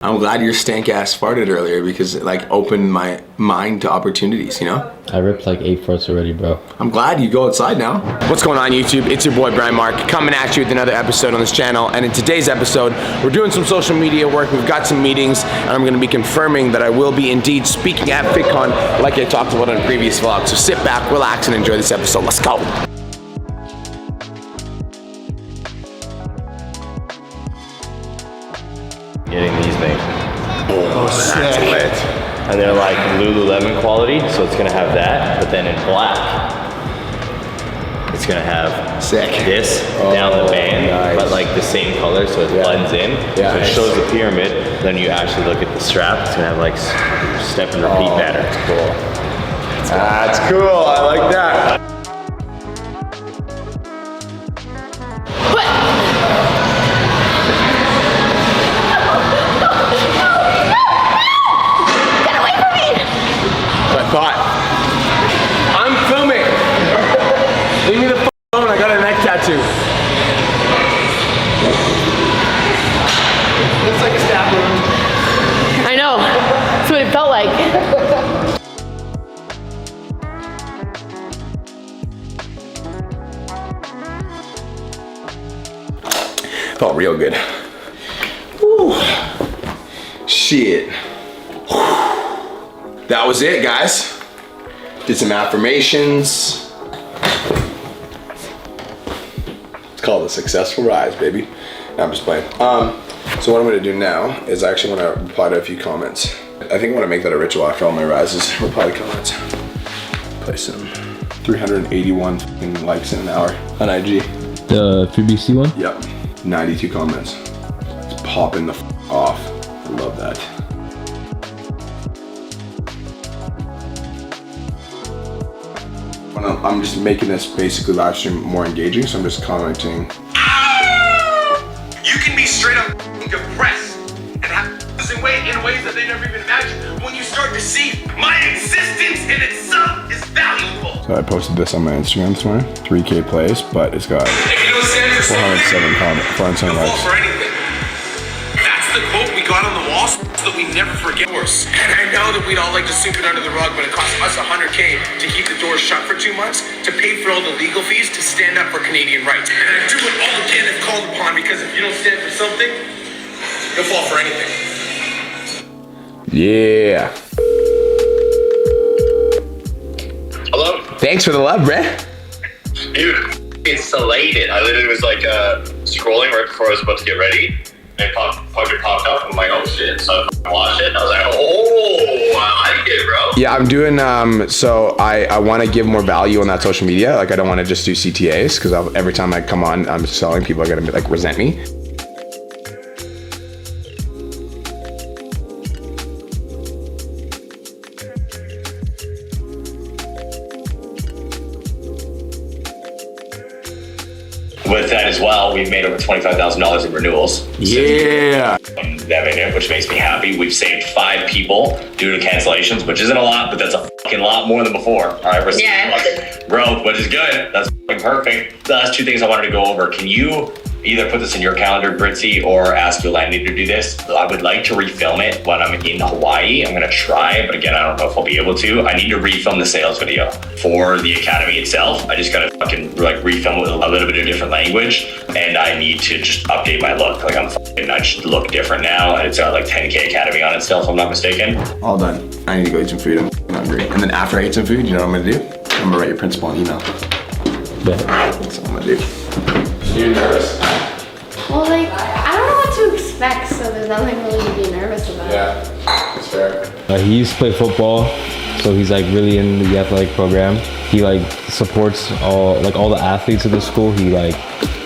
I'm glad your stank ass farted earlier because it like opened my mind to opportunities, you know? I ripped like 8 farts already, bro. I'm glad you go outside now. What's going on YouTube? It's your boy Brian Mark coming at you with another episode on this channel. And in today's episode, we're doing some social media work. We've got some meetings and I'm gonna be confirming that I will be indeed speaking at Fitcon like I talked about in a previous vlog. So sit back, relax, and enjoy this episode. Let's go. Getting these things. Oh, That's lit. And they're like Lululemon quality, so it's gonna have that, but then in black, it's gonna have this down the band, nice. But like the same color, so it blends in. Yeah, so it shows the pyramid. Then you actually look at the strap, it's gonna have like step and repeat pattern. That's cool. That's cool. I like that. I'm filming. Leave me the phone. I got a neck tattoo. Looks like a stab wound. I know. That's what it felt like. Felt real good. Whew. Shit. That was it, guys. Did some affirmations. It's called a successful rise, baby. No, I'm just playing. So what I'm gonna do now is I actually wanna reply to a few comments. I think I wanna make that a ritual after all my rises. Reply to comments. Play some 381 likes in an hour on IG. The 3BC one? Yep, 92 comments. It's popping the off. I love that. I'm just making this basically live stream more engaging, so I'm just commenting. You can be straight up depressed and have losing weight in ways that they never even imagined when you start to see my existence in itself is valuable. So I posted this on my Instagram this morning, 3K plays, but it's got 407 comments, 407 likes. For anything. That's the quote we got on the wall so that we never forget ours. And I know that we'd all like to sweep it under the rug, but it costs us $100K to keep the doors shut for 2 months, to pay for all the legal fees, to stand up for Canadian rights. And I do it all again if called upon, because if you don't stand for something, you'll fall for anything. Yeah. Hello? Thanks for the love, bruh. Dude, it's elated. I literally was like scrolling right before I was about to get ready. And it popped up. I'm like, oh shit. So I watched it. And I was like, oh, I like it, bro. Yeah, I'm doing, so I want to give more value on that social media. Like, I don't want to just do CTAs, because every time I come on, I'm selling, people are going to like resent me. With that as well, we've made over $25,000 in renewals. Yeah. Which makes me happy. We've saved 5 people due to cancellations, which isn't a lot, but that's a fucking lot more than before. All right, we're growth, which is good. That's fucking perfect. The last 2 things I wanted to go over. Can you either put this in your calendar, Britzy, or ask Yolandi to do this? I would like to refilm it when I'm in Hawaii. I'm gonna try, but again, I don't know if I'll be able to. I need to refilm the sales video for the academy itself. I just gotta fucking like refilm it with a little bit of different language, and I need to just update my look. Like I just look different now, and it's got like 10K academy on it still, if I'm not mistaken. All done. I need to go eat some food. I'm hungry. And then after I eat some food, you know what I'm gonna do? I'm gonna write your principal an email. That's what I'm gonna do. You're nervous? Well, like, I don't know what to expect, so there's nothing really to be nervous about. Yeah, that's fair. He used to play football, so he's like really in the athletic program. He like supports all the athletes of the school. He like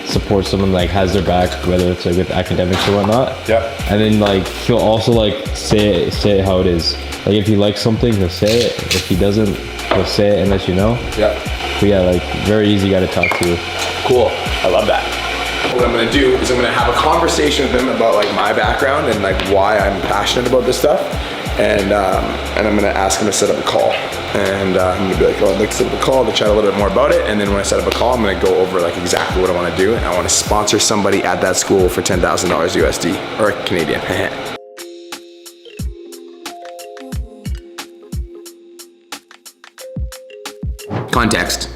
supports them and like has their back, whether it's like with academics or whatnot. Yeah. And then like he'll also like say it how it is. Like if he likes something, he'll say it. If he doesn't, he'll say it and let you know. Yeah. But yeah, like very easy guy to talk to. Cool. I love that. What I'm gonna do is I'm gonna have a conversation with him about like my background and like why I'm passionate about this stuff. And I'm gonna ask him to set up a call. And I'm gonna be like, oh, I'd like to set up a call to chat a little bit more about it. And then when I set up a call, I'm gonna go over like exactly what I wanna do. And I wanna sponsor somebody at that school for $10,000 USD or Canadian. Context.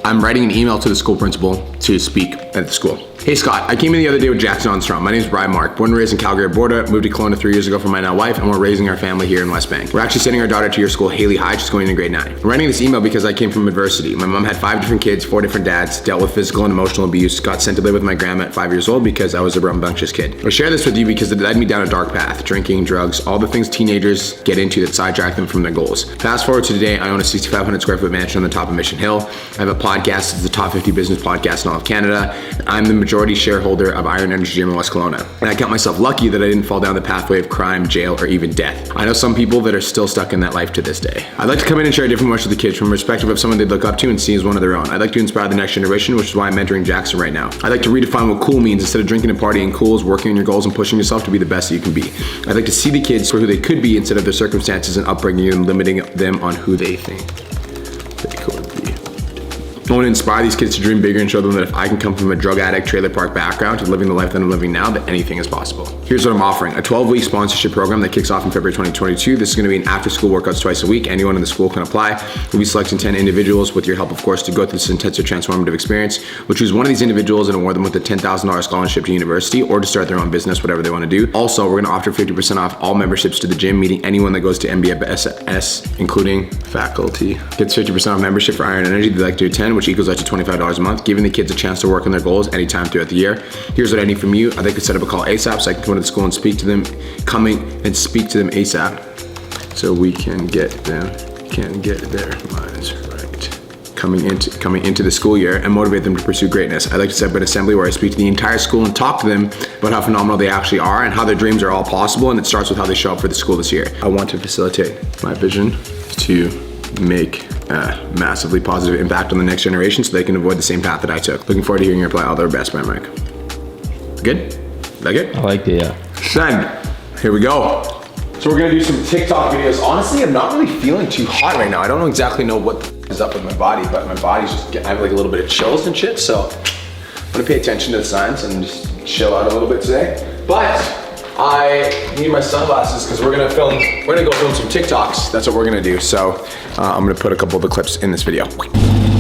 I'm writing an email to the school principal to speak at the school. Hey Scott, I came in the other day with Jackson Armstrong. My name is Brian Mark, born and raised in Calgary, Alberta, moved to Kelowna 3 years ago for my now wife, and we're raising our family here in West Bank. We're actually sending our daughter to your school, Haley High. She's going into grade 9. I'm writing this email because I came from adversity. My mom had 5 different kids, 4 different dads, dealt with physical and emotional abuse, got sent to live with my grandma at 5 years old because I was a rambunctious kid. I share this with you because it led me down a dark path, drinking, drugs, all the things teenagers get into that sidetrack them from their goals. Fast forward to today, I own a 6,500 square foot mansion on the top of Mission Hill. I have a podcast, it's the top 50 business podcast in all of Canada. I'm the majority shareholder of Iron Energy Gym in West Kelowna. And I count myself lucky that I didn't fall down the pathway of crime, jail, or even death. I know some people that are still stuck in that life to this day. I'd like to come in and share a different watch with the kids from the perspective of someone they look up to and see as one of their own. I'd like to inspire the next generation, which is why I'm mentoring Jackson right now. I'd like to redefine what cool means. Instead of drinking and partying, cool is working on your goals and pushing yourself to be the best that you can be. I'd like to see the kids for who they could be instead of their circumstances and upbringing and limiting them on who they think they could be. I want to inspire these kids to dream bigger and show them that if I can come from a drug addict, trailer park background to living the life that I'm living now, that anything is possible. Here's what I'm offering. A 12-week sponsorship program that kicks off in February 2022. This is going to be an after-school workouts twice a week. Anyone in the school can apply. We'll be selecting 10 individuals with your help, of course, to go through this intensive transformative experience. We'll choose one of these individuals and award them with a $10,000 scholarship to university or to start their own business, whatever they want to do. Also, we're going to offer 50% off all memberships to the gym, meeting anyone that goes to MBSS, including faculty. Gets 50% off membership for Iron Energy they'd like to attend, which equals out to $25 a month, giving the kids a chance to work on their goals anytime throughout the year. Here's what I need from you. I'd like to set up a call ASAP so I can come to the school and speak to them, ASAP so we can get their minds right. Coming into the school year and motivate them to pursue greatness. I'd like to set up an assembly where I speak to the entire school and talk to them about how phenomenal they actually are and how their dreams are all possible, and it starts with how they show up for the school this year. I want to facilitate my vision to make a massively positive impact on the next generation so they can avoid the same path that I took. Looking forward to hearing your reply. All the best, Brian Mike. Good? Like it? I liked it, yeah. Send. Here we go. So we're gonna do some TikTok videos. Honestly, I'm not really feeling too hot right now. I don't exactly know what is up with my body, but my body's just, I have like a little bit of chills and shit, so I'm gonna pay attention to the signs and just chill out a little bit today. But I need my sunglasses because we're gonna go film some TikToks. That's what we're gonna do. So I'm gonna put a couple of the clips in this video.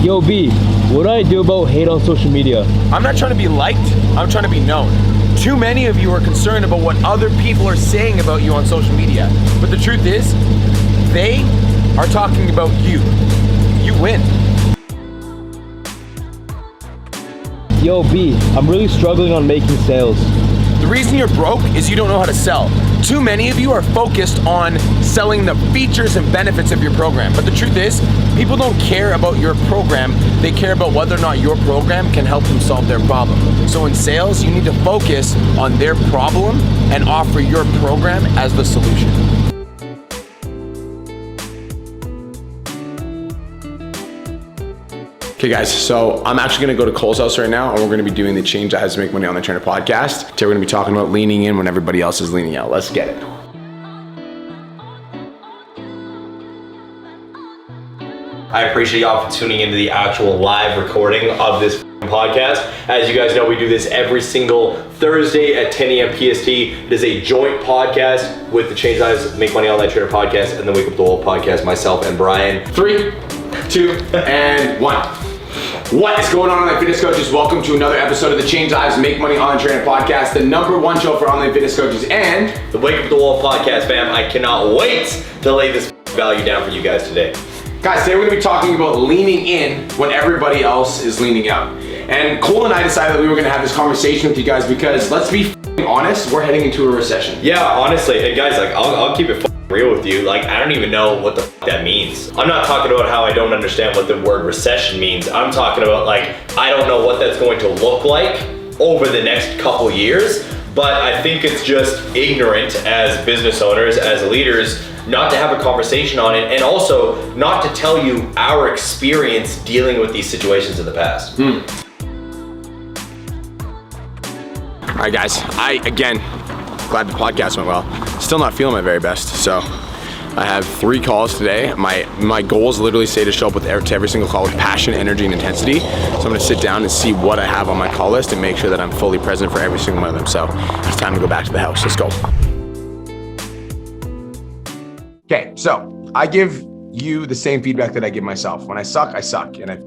Yo, B, what do I do about hate on social media? I'm not trying to be liked, I'm trying to be known. Too many of you are concerned about what other people are saying about you on social media. But the truth is, they are talking about you. You win. Yo, B, I'm really struggling on making sales. The reason you're broke is you don't know how to sell. Too many of you are focused on selling the features and benefits of your program. But the truth is, people don't care about your program. They care about whether or not your program can help them solve their problem. So in sales, you need to focus on their problem and offer your program as the solution. Okay guys, so I'm actually gonna go to Cole's house right now and we're gonna be doing the Change That Has to Make Money Online Trainer podcast. Today we're gonna be talking about leaning in when everybody else is leaning out. Let's get it. I appreciate y'all for tuning into the actual live recording of this podcast. As you guys know, we do this every single Thursday at 10 a.m. PST. It is a joint podcast with the Change That Has to Make Money Online Trainer podcast and the Wake Up the World podcast, myself and Brian. 3, 2, and 1. What is going on, online fitness coaches? Welcome to another episode of the Change Lives Make Money Online Trainer podcast, the #1 show for online fitness coaches and the Wake Up the World podcast, fam. I cannot wait to lay this value down for you guys today. Guys, today we're gonna be talking about leaning in when everybody else is leaning out. And Cole and I decided that we were gonna have this conversation with you guys because let's be honest, we're heading into a recession. Yeah, honestly, and guys, like I'll keep it real with you. Like, I don't even know what the that means. I'm not talking about how I don't understand what the word recession means. I'm talking about like, I don't know what that's going to look like over the next couple years, but I think it's just ignorant as business owners, as leaders, not to have a conversation on it, and also not to tell you our experience dealing with these situations in the past. All right guys, again, glad the podcast went well. Still not feeling my very best, so I have 3 calls today. My goals literally say to show up to every single call with passion, energy, and intensity. So I'm gonna sit down and see what I have on my call list and make sure that I'm fully present for every single one of them. So it's time to go back to the house. Let's go. Okay, so I give you the same feedback that I give myself. When I suck, I suck. And I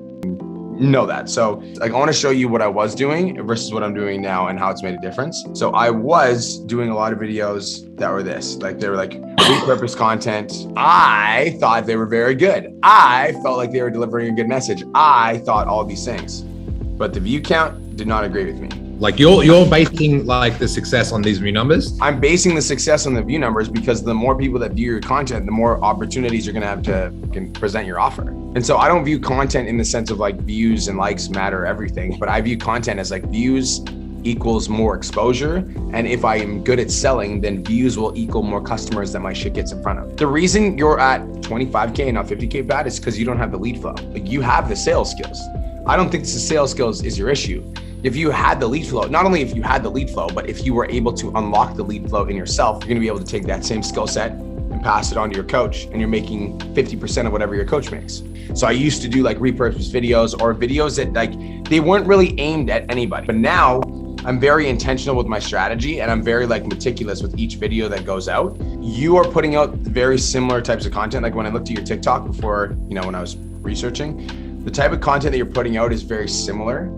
know that. So like, I want to show you what I was doing versus what I'm doing now and how it's made a difference. So I was doing a lot of videos that were this, like they were like repurposed content. I thought they were very good. I felt like they were delivering a good message. I thought all these things, but the view count did not agree with me. Like you're basing like the success on these view numbers? I'm basing the success on the view numbers because the more people that view your content, the more opportunities you're gonna have to present your offer. And so I don't view content in the sense of like views and likes matter everything, but I view content as like views equals more exposure. And if I am good at selling, then views will equal more customers that my shit gets in front of. The reason you're at 25K and not 50K bad is because you don't have the lead flow. Like you have the sales skills. I don't think the sales skills is your issue. If you had the lead flow, not only if you had the lead flow, but if you were able to unlock the lead flow in yourself, you're gonna be able to take that same skill set and pass it on to your coach, and you're making 50% of whatever your coach makes. So I used to do like repurposed videos or videos that like, they weren't really aimed at anybody. But now I'm very intentional with my strategy and I'm very like meticulous with each video that goes out. You are putting out very similar types of content. Like when I looked at your TikTok before, you know, when I was researching, the type of content that you're putting out is very similar,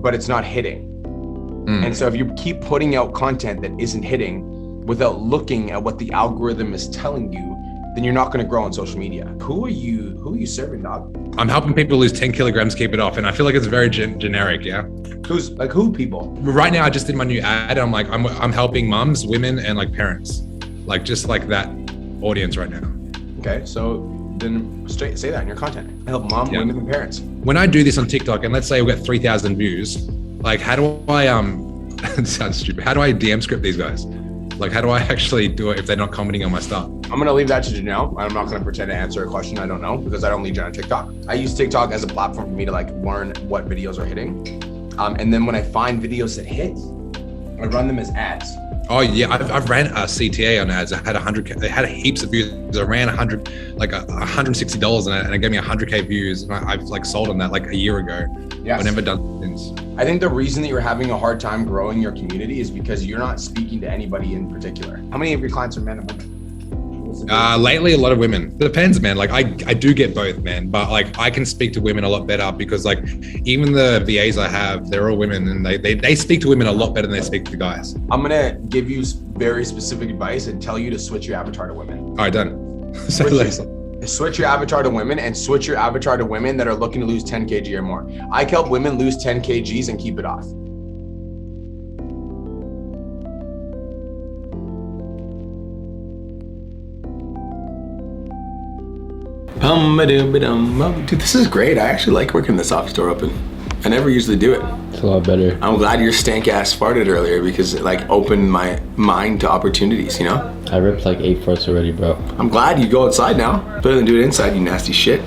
but it's not hitting. And so if you keep putting out content that isn't hitting without looking at what the algorithm is telling you, then you're not gonna grow on social media. Who are you serving, dog? I'm helping people lose 10 kilograms, keep it off. And I feel like it's very generic, yeah? Who people? Right now, I just did my new ad. I'm like, I'm helping moms, women, and like parents. Like just like that audience right now. Okay, so then straight say that in your content. I help mom, women, and parents. When I do this on TikTok, and let's say we get 3,000 views, like how do I, it sounds stupid, how do I DM script these guys? Like how do I actually do it if they're not commenting on my stuff? I'm gonna leave that to Janelle. I'm not gonna pretend to answer a question I don't know because I don't lead you on TikTok. I use TikTok as a platform for me to like learn what videos are hitting. And then when I find videos that hit, I run them as ads. Oh yeah, I've ran a CTA on ads. I had 100K, they had heaps of views. I ran $160 and it gave me 100K views. And I've like sold on that like a year ago. Yes. I've never done since. I think the reason that you're having a hard time growing your community is because you're not speaking to anybody in particular. How many of your clients are men and women? Lately, a lot of women. Depends, man. Like I do get both, man. But like I can speak to women a lot better because like even the VAs I have, they're all women and they speak to women a lot better than they speak to guys. I'm gonna give you very specific advice and tell you to switch your avatar to women. All right, done. Switch your avatar to women and switch your avatar to women that are looking to lose 10 kg or more. I help women lose 10 kgs and keep it off. Dude, this is great. I actually like working this office door open. I never usually do it. It's a lot better. I'm glad your stank ass farted earlier because it like opened my mind to opportunities, you know? I ripped like 8 farts already, bro. I'm glad you go outside now. Better than do it inside, you nasty shit.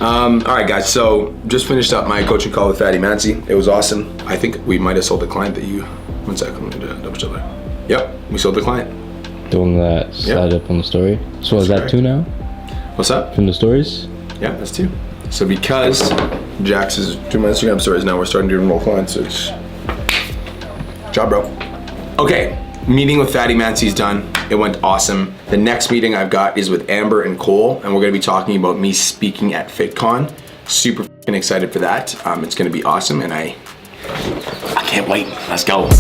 All right, guys, so just finished up my coaching call with Fatty Mancy. It was awesome. I think we might have sold the client that you, one second, let me double check that. Yep, we sold the client. The one that slid up on the story. So is that 2 now? What's up? From the stories? Yeah, that's 2. So because Jax is doing my Instagram stories now, we're starting to enroll clients, so it's job, bro. Okay, meeting with Fatty Mancy's done. It went awesome. The next meeting I've got is with Amber and Cole, and we're gonna be talking about me speaking at Fitcon. Super excited for that. It's gonna be awesome, and I can't wait. Let's go.